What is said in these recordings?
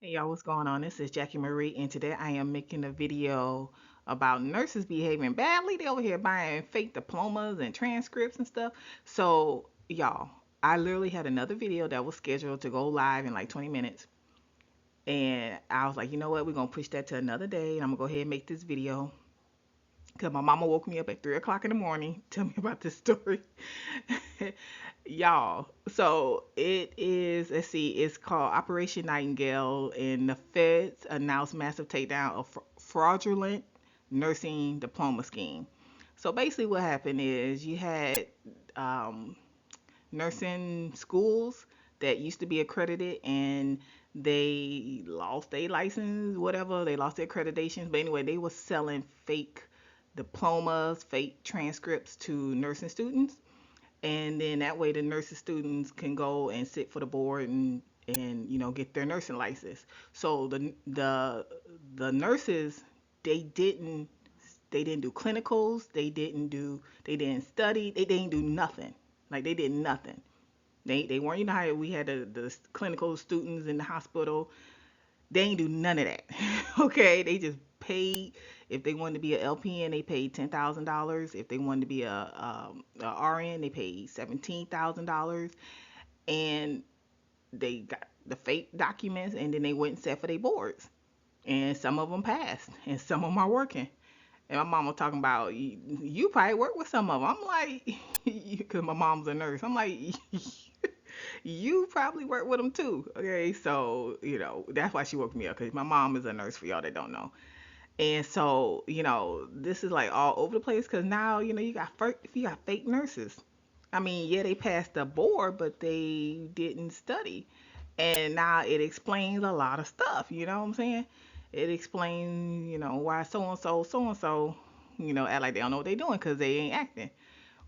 Hey y'all, what's going on? This is Jackie Marie, and today I am making a video about nurses behaving badly. They over here buying fake diplomas and transcripts and stuff. So, y'all, I literally had another video that was scheduled to go live in like 20 minutes. And I was like, you know what? We're going to push that to another day. And I'm going to go ahead and make this video. Because my mama woke me up at 3 o'clock in the morning. Tell me about this story. Y'all, so it is, let's see, it's called Operation Nightingale, and the feds announced massive takedown of fraudulent nursing diploma scheme. So basically, what happened is you had um, nursing schools that used to be accredited, and they lost their license, whatever, they lost their accreditations. But anyway, they were selling fake diplomas, fake transcripts to nursing students, and then that way the nursing students can go and sit for the board and get their nursing license. So the nurses, they didn't they didn't do clinicals, they didn't study, they didn't do nothing. Like, they did nothing. They weren't, how we had the clinical students in the hospital. They ain't do none of that. Okay, they just paid. If they wanted to be a LPN, they paid $10,000. If they wanted to be a RN, they paid $17,000, and they got the fake documents, and then they went and sat for their boards. And some of them passed, and some of them are working. And my mom was talking about, you probably work with some of them. I'm like, because my mom's a nurse. I'm like, you probably work with them too. Okay, so that's why she woke me up, because my mom is a nurse, for y'all that don't know. And so this is like all over the place, because now you got fake nurses. I mean, yeah, they passed the board, but they didn't study. And now it explains a lot of stuff. You know what I'm saying? It explains, why so and so, act like they don't know what they're doing because they ain't acting.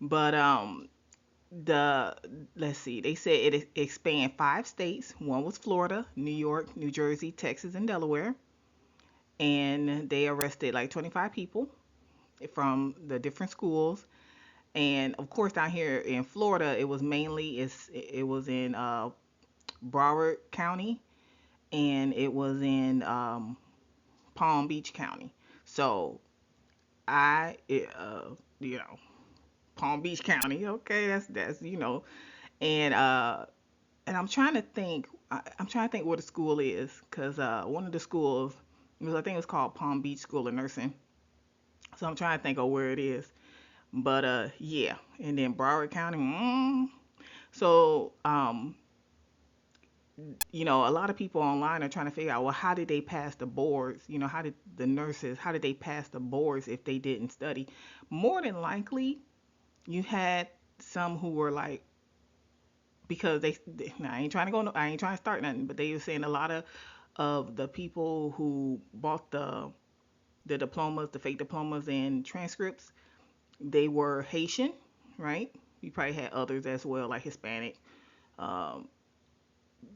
But the let's see, they said it expand 5 states. One was Florida, New York, New Jersey, Texas, and Delaware. And they arrested like 25 people from the different schools. And of course, down here in Florida, it was in Broward County, and it was in Palm Beach County. So I, you know, Palm Beach County. Okay, that's. And I'm trying to think. I'm trying to think where the school is, because one of the schools, I think it was called Palm Beach School of Nursing. So I'm trying to think of where it is. But yeah, and then Broward County. So a lot of people online are trying to figure out, well, how did they pass the boards? How did the nurses, how did they pass the boards if they didn't study? More than likely, you had some who were like, because now, I ain't trying to go, I ain't trying to start nothing, but they were saying a lot of the people who bought the diplomas, the fake diplomas and transcripts, they were Haitian, right? You probably had others as well, like Hispanic. Um,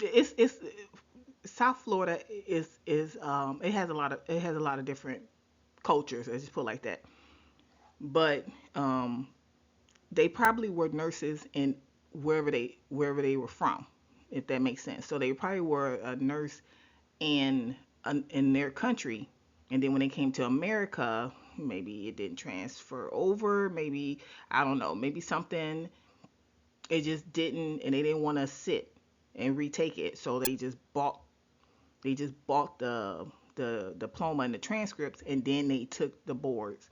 it's South Florida is it has a lot of different cultures. Let's just put it like that. But um, they probably were nurses in wherever they were from, if that makes sense. So they probably were a nurse in their country, and then when they came to America, maybe it didn't transfer over. Maybe, I don't know. Maybe something, it just didn't, and they didn't want to sit and retake it, so they just bought the diploma and the transcripts, and then they took the boards.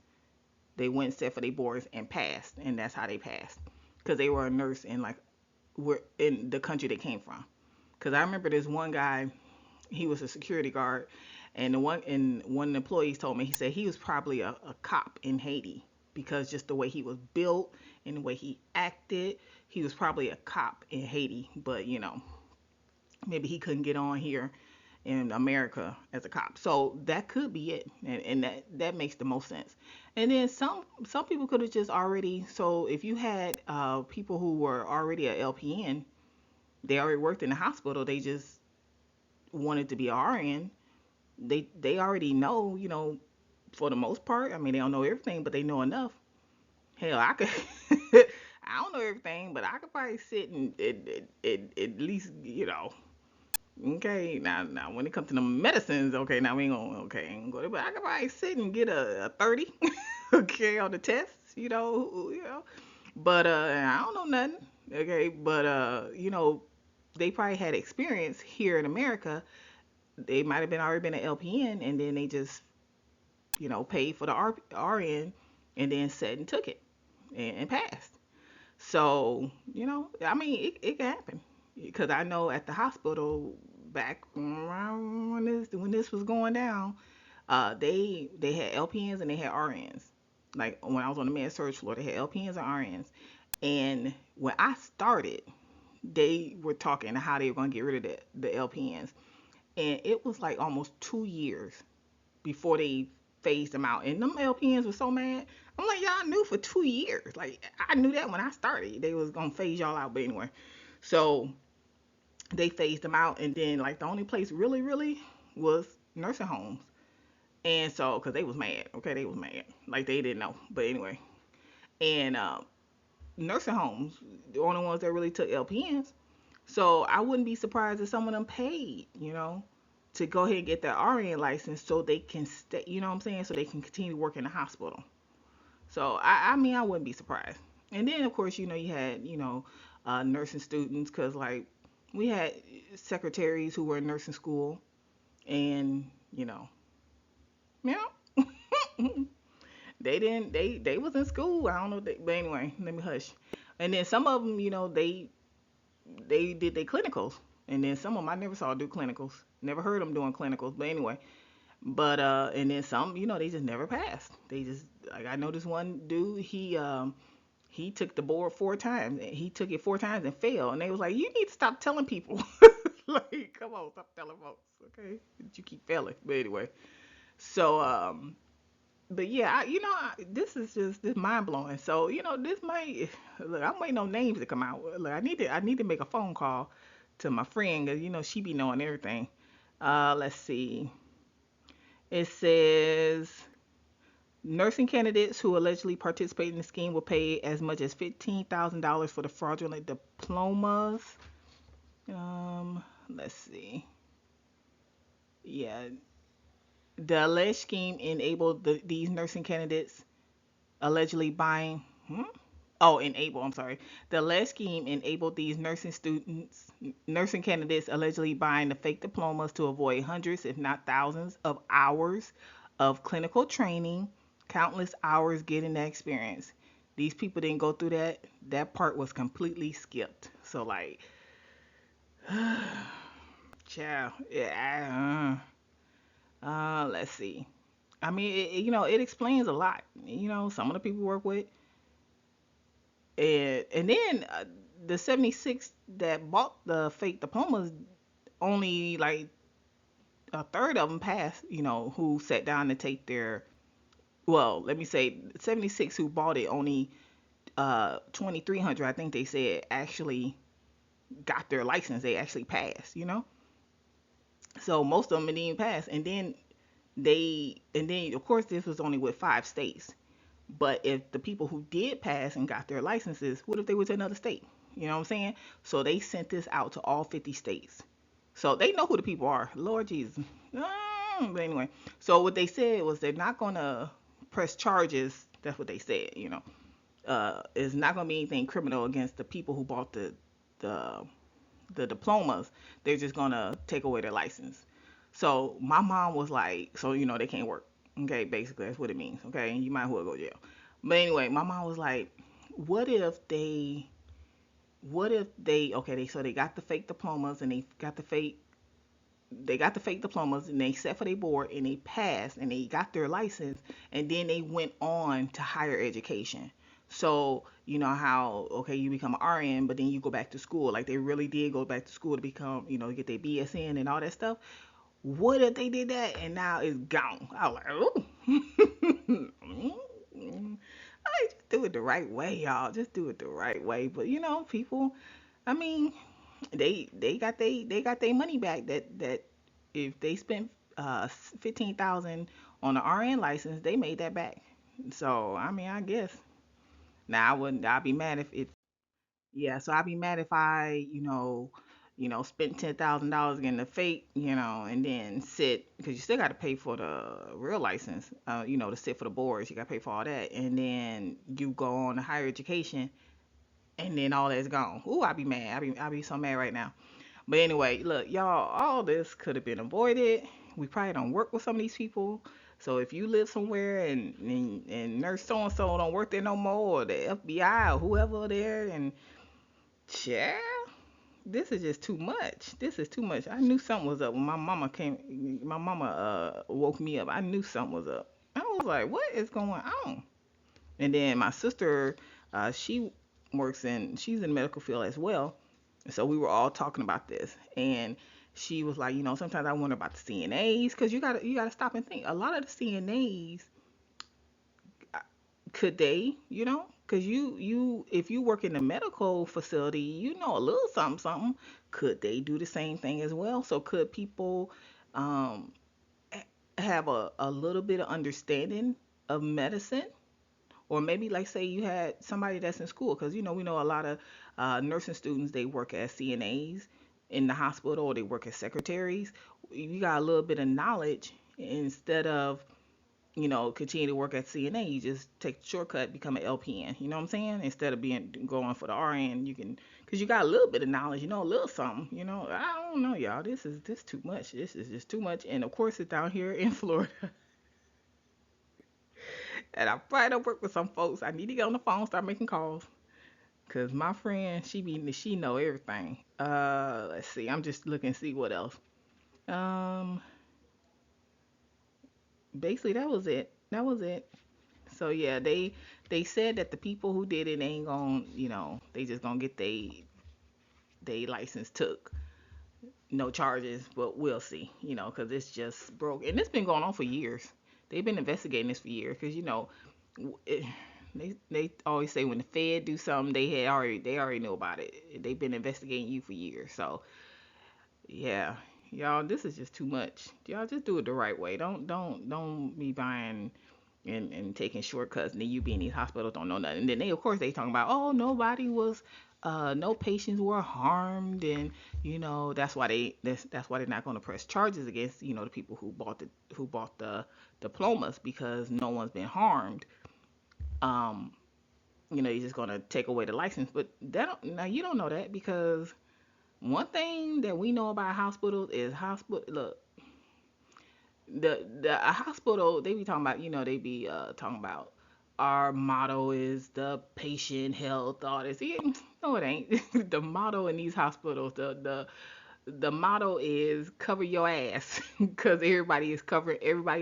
They went and set for their boards and passed, and that's how they passed, because they were a nurse in, like, were in the country they came from. Because I remember this one guy, he was a security guard, and one of the employees told me, he said he was probably a cop in Haiti, because just the way he was built and the way he acted, he was probably a cop in Haiti. But maybe he couldn't get on here in America as a cop. So that could be it, and that makes the most sense. And then some people could have just already. So if you had people who were already a LPN, they already worked in the hospital, they just wanted to be a RN. They already know, for the most part. I mean, they don't know everything, but they know enough. Hell, I could. I don't know everything, but I could probably sit and at least, Okay, now when it comes to the medicines, okay, now we ain't gonna okay, ain't gonna go but I can probably sit and get a 30, okay, on the test, But I don't know nothing, okay, but they probably had experience here in America. They might have been already been an LPN, and then they just paid for the RN, and then sat and took it and passed. So, I mean, it can happen because I know at the hospital back around when this was going down, they had LPNs and they had RNs. Like when I was on the med surg floor, they had LPNs and RNs. And when I started, they were talking how they were going to get rid of the LPNs, and it was like almost 2 years before they phased them out. And them LPNs were so mad. I'm like, y'all knew for 2 years. Like I knew that when I started, they was gonna phase y'all out. But anyway, so they phased them out, and then like the only place really, really was nursing homes. And so, cause they was mad, okay, they was mad, like they didn't know. But anyway, and nursing homes, the only ones that really took LPNs. So I wouldn't be surprised if some of them paid, to go ahead and get their RN license so they can stay, you know what I'm saying? So they can continue to work in the hospital. So I mean, I wouldn't be surprised. And then of course, you had, nursing students, because like we had secretaries who were in nursing school, and you know, they was in school. I don't know, but anyway, let me hush. And then some of them, they did their clinicals, and then some of them I never saw do clinicals. Never heard them doing clinicals. But anyway, but and then some, they just never passed. They just like I know this one dude. He took the board 4 times. He took it 4 times and failed. And they was like, you need to stop telling people. Like, come on, stop telling folks, okay? You keep failing. But anyway, so but yeah, this is just this mind blowing. So this might look. I'm waiting on names to come out. Look, I need to make a phone call to my friend because she be knowing everything. Let's see. It says nursing candidates who allegedly participate in the scheme will pay as much as $15,000 for the fraudulent diplomas. Let's see. Yeah, the alleged scheme enabled these nursing candidates allegedly buying. Oh, enable. I'm sorry. The alleged scheme enabled these nursing candidates allegedly buying the fake diplomas to avoid hundreds, if not thousands, of hours of clinical training, countless hours getting that experience. These people didn't go through that. That part was completely skipped. So like, child, yeah. Let's see. I mean, it explains a lot. Some of the people work with, and then the 76 that bought the fake diplomas, only like a third of them passed. Who sat down to take their, well, let me say 76 who bought it, only 2,300, I think they said, actually got their license. They actually passed. So most of them didn't even pass. And then of course this was only with 5 states. But if the people who did pass and got their licenses, what if they were to another state? You know what I'm saying? So they sent this out to all 50 states. So they know who the people are. Lord Jesus. But anyway, so what they said was they're not going to press charges. That's what they said, It's not going to be anything criminal against the people who bought the the diplomas. They're just going to take away their license. So my mom was like, so they can't work. Okay, basically that's what it means. Okay, and you might as well go to jail. But anyway, my mom was like, what if they okay, they got the fake diplomas, and they got the fake diplomas, and they set for their board, and they passed, and they got their license, and then they went on to higher education. So you know how, okay, you become an RN, but then you go back to school, like they really did go back to school to become, get their BSN and all that stuff. What if they did that and now it's gone? I was like, oh. I just do it the right way, y'all. Just do it the right way. But people, I mean, they got their money back. That if they spent 15,000 on an RN license, they made that back. So I mean, I guess now I wouldn't. I'd be mad if yeah. So I'd be mad if I spend $10,000 getting the fake, and then sit, because you still got to pay for the real license, to sit for the boards. You got to pay for all that. And then you go on to higher education, and then all that's gone. Ooh, I'd be mad. I'd be so mad right now. But anyway, look, y'all, all this could have been avoided. We probably don't work with some of these people. So if you live somewhere and nurse so and so don't work there no more, or the FBI or whoever there, and yeah, this is just too much. This is too much. I knew something was up when my mama came. My mama woke me up. I knew something was up. I was like, what is going on? And then my sister, she she's in the medical field as well. So we were all talking about this, and she was like, sometimes I wonder about the CNAs, because you gotta stop and think. A lot of the CNAs, could they, because if you work in a medical facility, a little something something. Could they do the same thing as well? So could people um, have a little bit of understanding of medicine? Or maybe, like, say you had somebody that's in school, because we know a lot of nursing students, they work as CNAs in the hospital, or they work as secretaries. You got a little bit of knowledge, instead of continue to work at CNA, you just take the shortcut, become an LPN. You know what I'm saying? Instead of going for the RN, you can, because you got a little bit of knowledge, a little something. I don't know, y'all. This too much. This is just too much. And of course, it's down here in Florida. And I probably don't work with some folks. I need to get on the phone, start making calls. Cause my friend, she know everything. Let's see. I'm just looking to see what else. Um, Basically that was it. That was it. So yeah, they said that the people who did it ain't gonna, they just gonna get they license took, no charges, but we'll see, cause it's just broke, and it's been going on for years. They've been investigating this for years, cause it, they always say when the Fed do something, they already know about it. They've been investigating you for years. So yeah, y'all, this is just too much. Y'all just do it the right way. Don't be buying and taking shortcuts, and then you be in these hospitals don't know nothing. And then of course they talking about, oh, nobody was no patients were harmed, and that's why they're not going to press charges against the people who bought the diplomas, because no one's been harmed. um you're just going to take away the license, but now you don't know that, because one thing that we know about hospitals is hospital. Look, the a hospital, they be talking about, they be talking about, our motto is the patient health, all this. No, it ain't. The motto in these hospitals, the motto is cover your ass, because everybody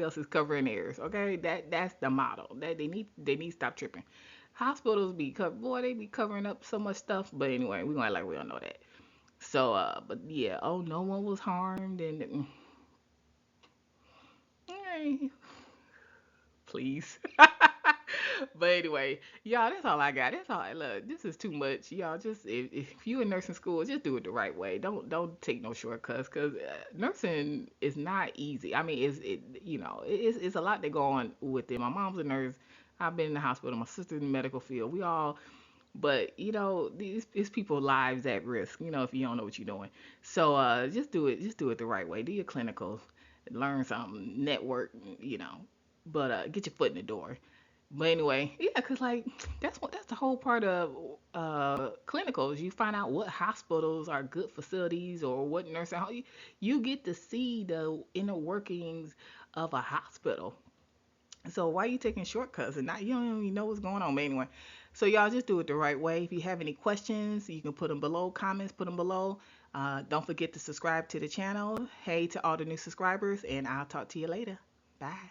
else is covering theirs. Okay, that's the motto. That they need to stop tripping. Hospitals boy, they be covering up so much stuff. But anyway, we gonna act like we don't know that. So, but yeah, oh, no one was harmed, and hey, please. But anyway, y'all, that's all I got. That's all I look. This is too much, y'all. Just if you in nursing school, just do it the right way. Don't take no shortcuts, cause nursing is not easy. I mean, it's a lot that go on with it. My mom's a nurse. I've been in the hospital. My sister's in the medical field. We all, but these people lives at risk, if you don't know what you're doing. So just do it the right way. Do your clinicals, learn something, network, but get your foot in the door. But anyway, yeah, cause like that's the whole part of clinicals. You find out what hospitals are good facilities, or what nursing home. You get to see the inner workings of a hospital. So why are you taking shortcuts and not you don't even know what's going on? But anyway, so y'all just do it the right way. If you have any questions, you can put them below. Comments, put them below. Don't forget to subscribe to the channel. Hey to all the new subscribers, and I'll talk to you later. Bye.